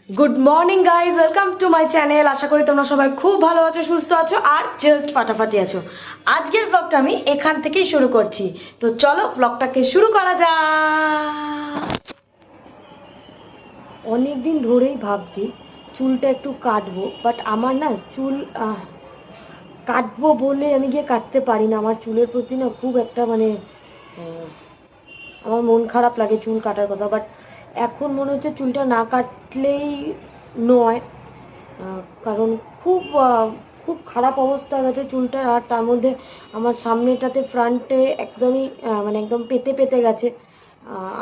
Good morning guys, welcome to my channel. আশা করি তোমরা সবাই খুব ভালো আছো, সুস্থ আছো আর জাস্ট ফাটাফাটি আছো। আজকের ব্লগটা আমি এখান থেকেই শুরু করছি, তো চলো ব্লগটাকে শুরু করা যাক। অনেকদিন ধরেই ভাবছি চুলটা একটু কাটবো, বাট আমার না চুল কাটবো বলে আমি গিয়ে কাটতে পারি না। আমার চুলের প্রতি না খুব একটা আমার মন খারাপ লাগে চুল কাটার কথা, বাট এখন মনে হচ্ছে চুলটা না কাটলেই নয়। কারণ খুব খুব খারাপ অবস্থা হয়ে গেছে চুলটা, আর তার মধ্যে আমার সামনেটাতে ফ্রন্টে একদমই মানে একদম পেতে পেতে গেছে।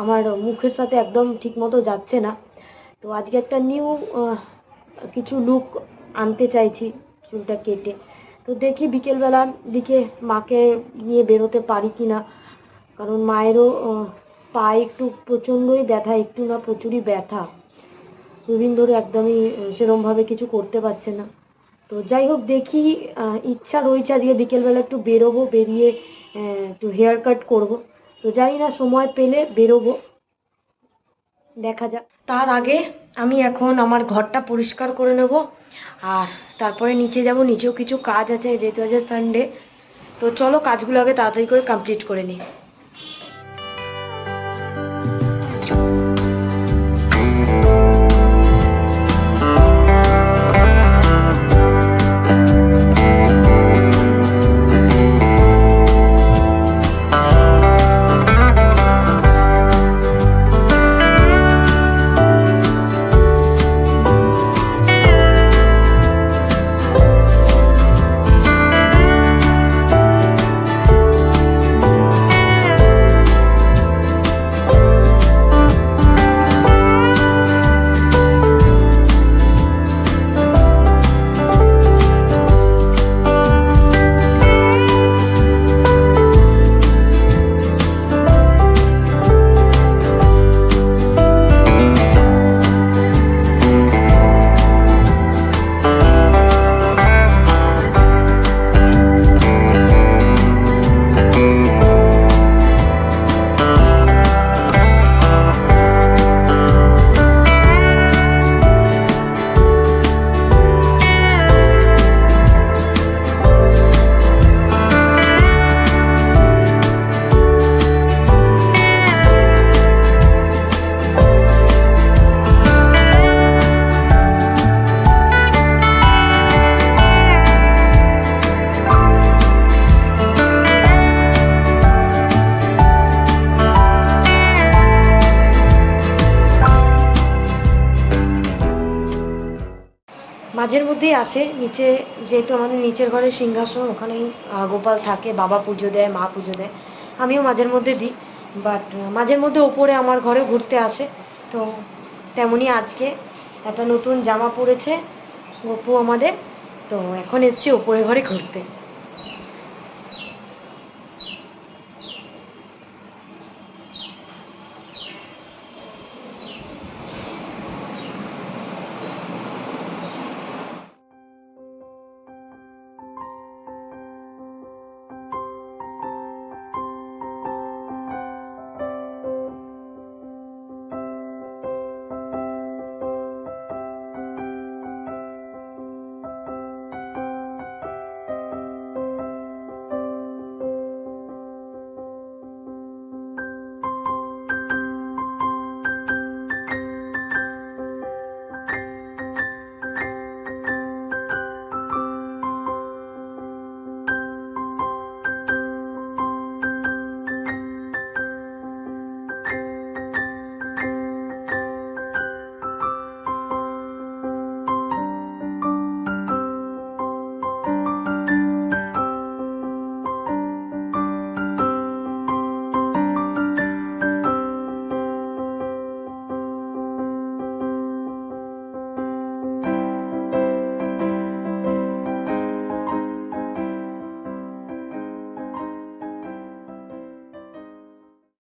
আমার মুখের সাথে একদম ঠিক মতো যাচ্ছে না। তো আজকে একটা নিউ কিছু লুক আনতে চাইছি চুলটা কেটে। তো দেখি বিকেলবেলার দিকে মাকে নিয়ে বেরোতে পারি কি না, কারণ মায়েরও পায়ে একটু প্রচণ্ডই ব্যথা, একটু না প্রচুরই ব্যথা, দুদিন ধরে একদমই সেরমভাবে কিছু করতে পারছে না। তো যাই হোক দেখি, ইচ্ছা রয়েছে আজকে বিকেলবেলা একটু বেরোবো, বেরিয়ে একটু হেয়ার কাট করবো। তো জানি না, সময় পেলে বেরোবো, দেখা যাক। তার আগে আমি এখন আমার ঘরটা পরিষ্কার করে নেব, আর তারপরে নিচে যাব। নিচেও কিছু কাজ আছে যেহেতু আজ সানডে। তো চলো কাজগুলো আগে তাড়াতাড়ি করে কমপ্লিট করে নিই। মাঝের মধ্যেই আসে নিচে, যেহেতু আমাদের নিচের ঘরে সিংহাসন, ওখানেই গোপাল থাকে, বাবা পুজো দেয়, মা পুজো দেয়, আমিও মাঝের মধ্যে দিই। বাট মাঝের মধ্যে ওপরে আমার ঘরে ঘুরতে আসে। তো তেমনই আজকে একটা নতুন জামা পরেছে গপু আমাদের, তো এখন এসছি ওপরে ঘরে ঘুরতে।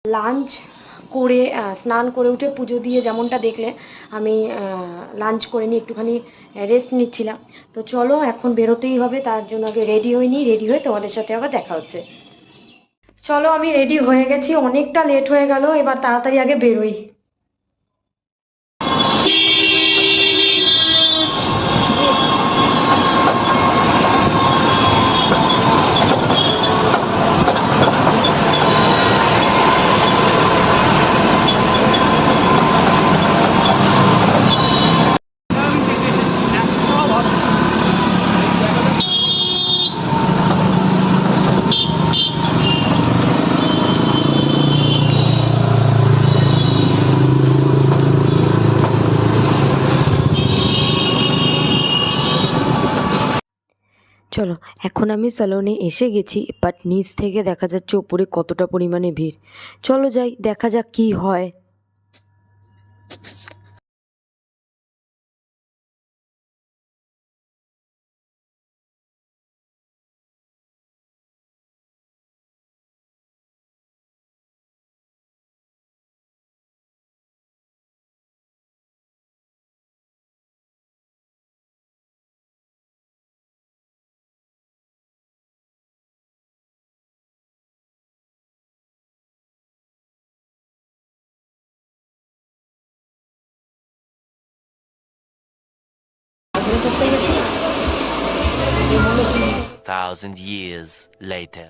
লাঞ্চ করে স্নান করে উঠে পুজো দিয়ে যেমনটা দেখলে, আমি লাঞ্চ করে নিয়ে একটুখানি রেস্ট নিচ্ছিলাম। তো চলো এখন বেরোতেই হবে, তার জন্য আগে রেডি হয়ে নিই, রেডি হয়ে তোমাদের সাথে আবার দেখা হচ্ছে। চলো আমি রেডি হয়ে গেছি, অনেকটা লেট হয়ে গেল, এবার তাড়াতাড়ি আগে বেরোই। চলো, এখন আমি স্যালনে এসে গেছি, বাট নিচ থেকে দেখা যাচ্ছে ওপরে কতটা পরিমাণে ভিড়। চলো যাই, দেখা যাক কি হয়। Thousand years later.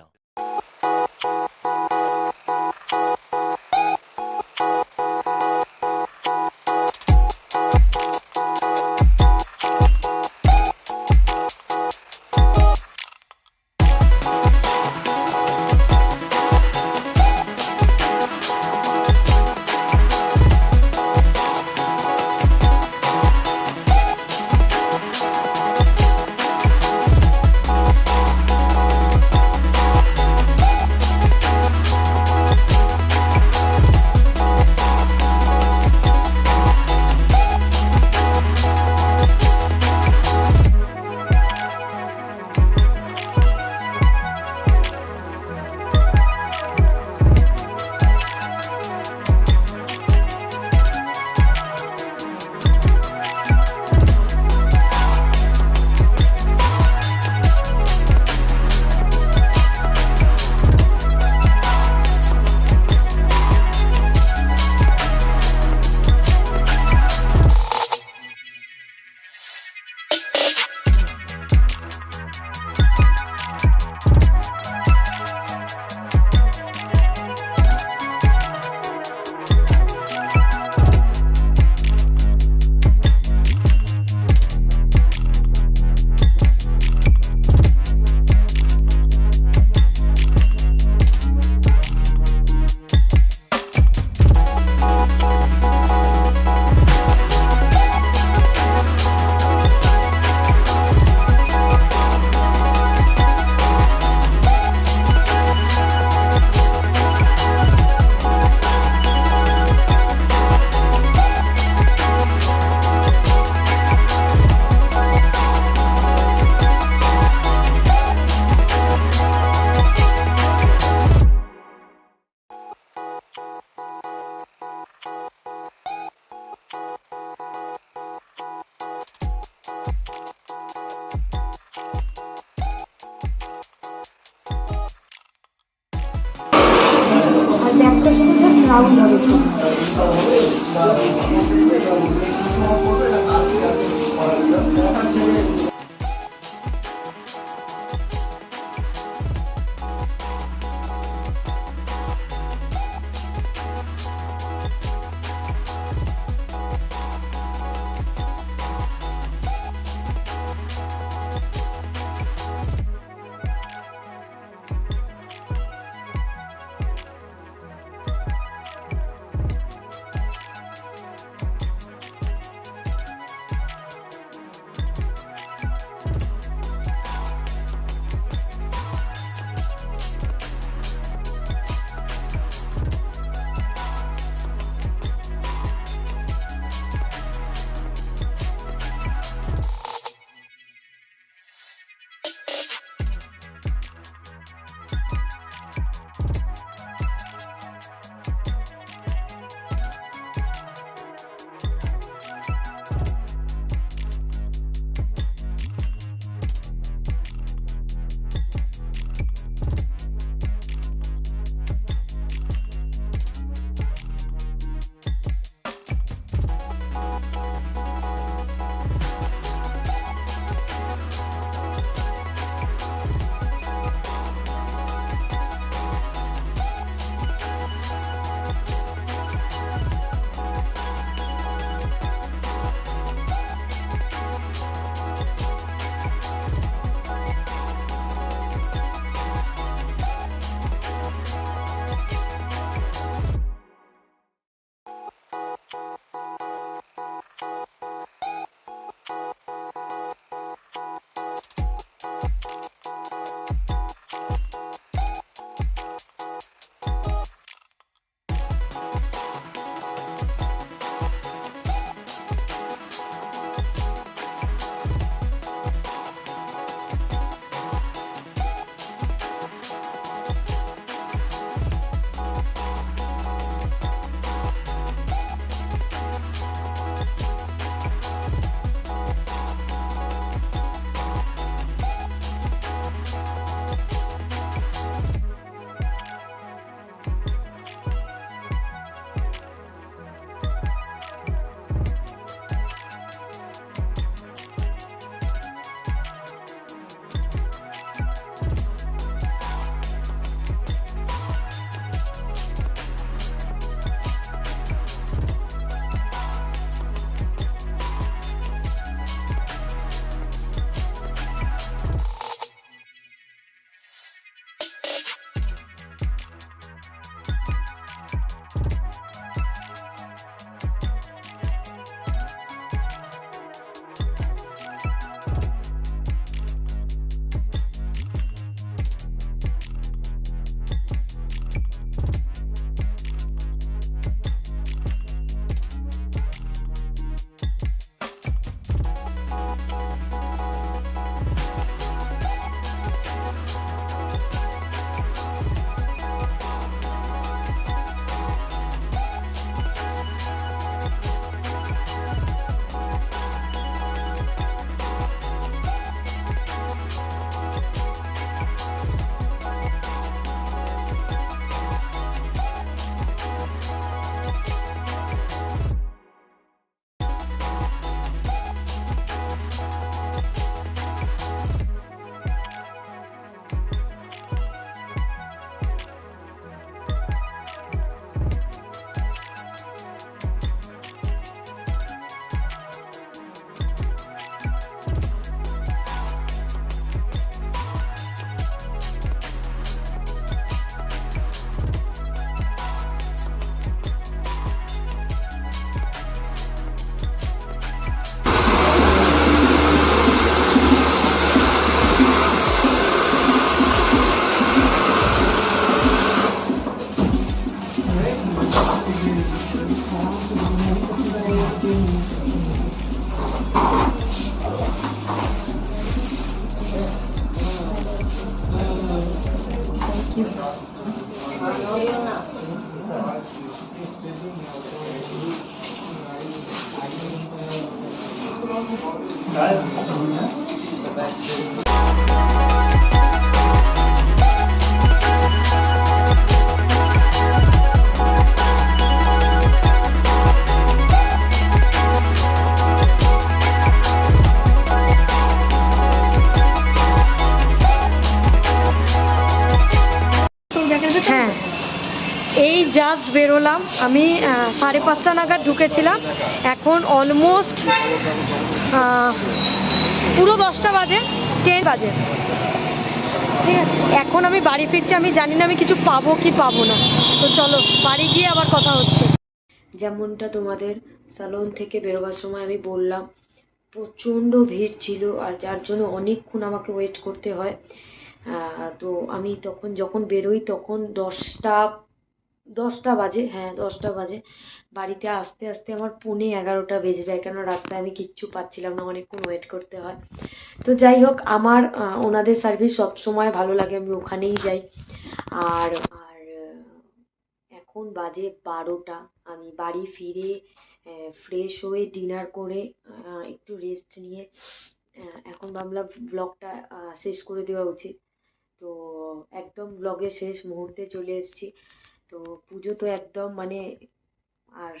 আর ব্যাগটা শুধু জাস্ট রাউন্ড হবে। হ্যাঁ, এই জাস্ট বেরোলাম আমি, 5:30 নাগাদ ঢুকেছিলাম, এখন অলমোস্ট পুরো 10টা বাজে, 10 বাজে, ঠিক আছে। এখন আমি বাড়ি ফিরছি, আমি জানি না আমি কিছু পাবো কি পাবো না, তো চলো বাড়ি গিয়ে আবার কথা হচ্ছে। যেমনটা তোমাদের স্যালন থেকে বেরোবার সময় আমি বললাম, প্রচণ্ড ভিড় ছিল আর যার জন্য অনেকক্ষণ আমাকে ওয়েট করতে হয়। তো আমি তখন যখন বেরোই তখন 10টা বাজে, হ্যাঁ 10টা বাজে। বাড়িতে আসতে আসতে আমার 11:15 বেজে যায়, কেন রাস্তায় আমি কিচ্ছু পাচ্ছিলাম না, অনেকক্ষণ ওয়েট করতে হয়। তো যাই হোক, আমার ওনাদের সার্ভিস সবসময় ভালো লাগে, আমি ওখানেই যাই। আর আর এখন বাজে 12টা, আমি বাড়ি ফিরে ফ্রেশ হয়ে ডিনার করে একটু রেস্ট নিয়ে এখন ভাবলাম ব্লগটা শেষ করে দেওয়া উচিত। তো একদম ব্লগের শেষ মুহূর্তে চলে এসেছি। তো পুজো তো একদম আর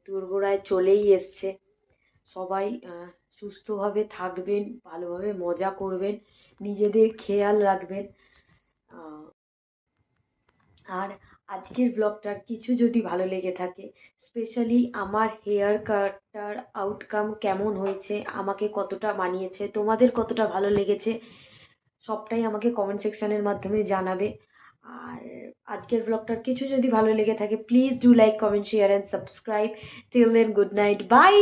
দোরগোড়ায় চলেই এসছে। সবাই সুস্থভাবে থাকবেন, ভালোভাবে মজা করবেন, নিজেদের খেয়াল রাখবেন। আর আজকের ব্লগটার কিছু যদি ভালো লেগে থাকে, স্পেশালি আমার হেয়ার কাটটার আউটকাম কেমন হয়েছে, আমাকে কতটা মানিয়েছে, তোমাদের কতটা ভালো লেগেছে, সবটাই আমাকে কমেন্ট সেকশনের মাধ্যমে জানাবে। আর আজকের ব্লগটার কিছু যদি ভালো লেগে থাকে, please do like, comment, share and subscribe. Till then, good night, by.